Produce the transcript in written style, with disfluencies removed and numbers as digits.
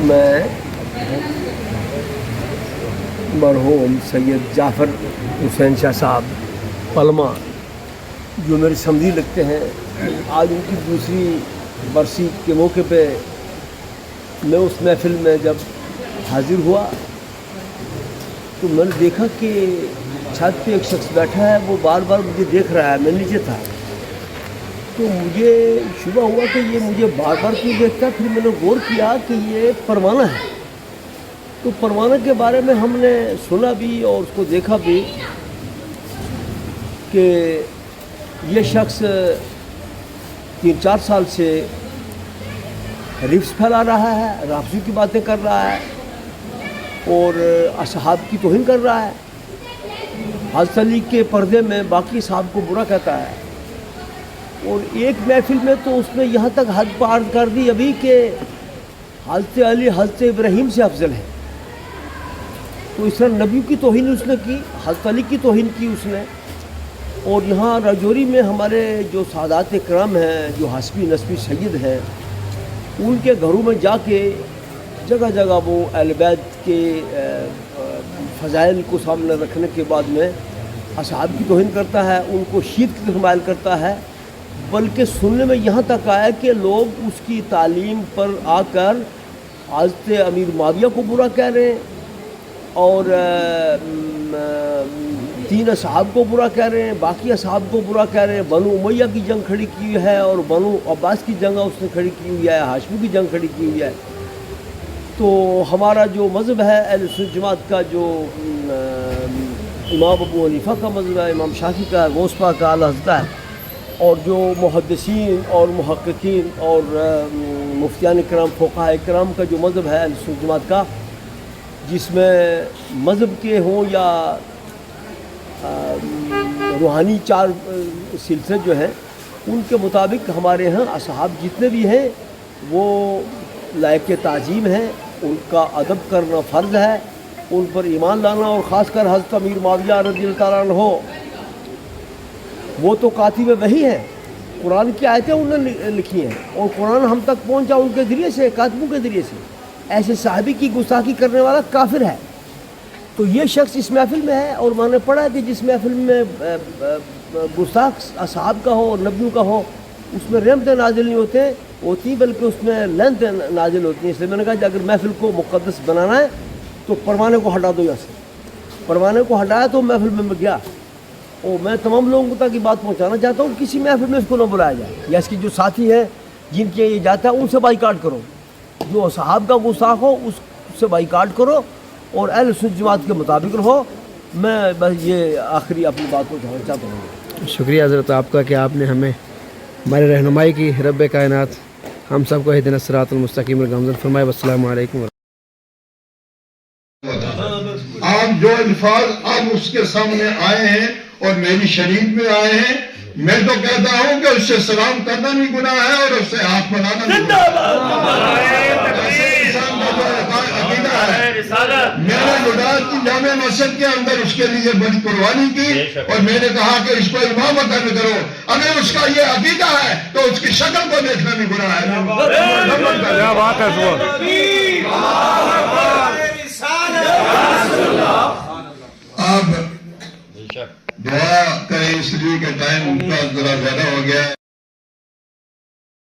میں مرحوم سید جعفر حسین شاہ صاحب پلما جو میرے سمدھی لگتے ہیں، آج ان کی دوسری برسی کے موقع پہ میں اس محفل میں جب حاضر ہوا تو میں نے دیکھا کہ چھت پہ ایک شخص بیٹھا ہے، وہ بار بار مجھے دیکھ رہا ہے، میں نیچے تھا تو مجھے شبہ ہوا کہ یہ مجھے بار بار کیوں دیکھتا ہے۔ پھر میں نے غور کیا کہ یہ پروانہ ہے، تو پروانہ کے بارے میں ہم نے سنا بھی اور اس کو دیکھا بھی کہ یہ شخص 3-4 سال سے رفس پھیلا رہا ہے، رافضی کی باتیں کر رہا ہے اور اصحاب کی توہین کر رہا ہے، حضرت علی کے پردے میں باقی صحاب کو برا کہتا ہے، اور ایک محفل میں تو اس نے یہاں تک حد پار کر دی ابھی کہ حضرت علی حضرت ابراہیم سے افضل ہے۔ تو اس طرح نبیوں کی توہین اس نے کی، حضرت علی کی توہین کی اس نے۔ اور یہاں راجوری میں ہمارے جو سادات کرام ہیں، جو حسبی نسبی سید ہیں، ان کے گھروں میں جا کے جگہ جگہ وہ اہل بیت کے فضائل کو سامنے رکھنے کے بعد میں اصحاب کی توہین کرتا ہے، ان کو شیعت کی طرف مائل کرتا ہے، بلکہ سننے میں یہاں تک آیا کہ لوگ اس کی تعلیم پر آ کر حضرت امیر معاویہ کو برا کہہ رہے ہیں اور 3 اصحاب کو برا کہہ رہے ہیں، باقی اصحاب کو برا کہہ رہے ہیں۔ بنو امیہ کی جنگ کھڑی کی ہے اور بنو عباس کی جنگ اس نے کھڑی کی ہوئی ہے، ہاشمی کی جنگ کھڑی کی ہوئی ہے۔ تو ہمارا جو مذہب ہے اہل سنت جماعت کا، جو امام ابو حنیفہ کا مذہب ہے، امام شافعی کا، غوث پاک کا، اعلیٰ حضرت ہے، اور جو محدثین اور محققین اور مفتیان کرام، فقہاء کرام کا جو مذہب ہے اہل سنت جماعت کا، جس میں مذہب کے ہوں یا روحانی 4 سلسلے جو ہیں، ان کے مطابق ہمارے ہاں اصحاب جتنے بھی ہیں وہ لائق تعظیم ہیں، ان کا ادب کرنا فرض ہے، ان پر ایمان لانا، اور خاص کر حضرت امیر معاویہ رضی اللہ تعالیٰ عنہ، وہ تو کاتب وحی ہے، قرآن کی آیتیں انہوں نے لکھی ہیں اور قرآن ہم تک پہنچا ان کے ذریعے سے، کاتبوں کے ذریعے سے۔ ایسے صحابی کی گستاخی کرنے والا کافر ہے۔ تو یہ شخص اس محفل میں ہے، اور میں نے پڑھا کہ جس محفل میں گستاخ اصحاب کا ہو اور نبیوں کا ہو، اس میں رحمتیں نازل نہیں ہوتی بلکہ اس میں لعنتیں نازل ہوتی ہیں۔ اس لیے میں نے کہا کہ اگر محفل کو مقدس بنانا ہے تو پروانے کو ہٹا دو یہاں سے۔ پروانے کو ہٹایا تو محفل میں گیا، اور میں تمام لوگوں تک یہ بات پہنچانا چاہتا ہوں، کسی محفل میں اس کو نہ بلایا جائے، یا اس کی جو ساتھی ہیں جن کے یہ جاتا ہے ان سے بائیکاٹ کرو، جو صحاب کا گستاخ ہو اس سے بائیکاٹ کرو اور اہل سنت جماعت کے مطابق رہو۔ میں بس یہ آخری اپنی بات کو کہنا چاہتا ہوں۔ شکریہ حضرت آپ کا کہ آپ نے ہمیں ہماری رہنمائی کی۔ رب کائنات ہم سب کو اہدنا الصراط المستقیم گامزن فرمائے۔ والسلام علیکم۔ آپ جو الفاظ اب اس کے سامنے آئے ہیں اور میری شریعت میں آئے ہیں، میں تو کہتا ہوں کہ اس سے سلام کرنا بھی گناہ ہے اور اس سے ہاتھ ملانا بھی گناہ ہے۔ جیسے انسان کا جو عقیدہ ہے، میں نے گجرات کی جامع مسجد کے اندر اس کے لیے بڑی قربانی کی اور میں نے کہا کہ اس کو امام مقرر کرو۔ اگر اس کا یہ عقیدہ ہے تو اس کی شکل کو دیکھنا بھی گناہ ہے۔ آپ دعا کریں اس لیے کہ ٹائم کا ذرا زیادہ ہو گیا ہے۔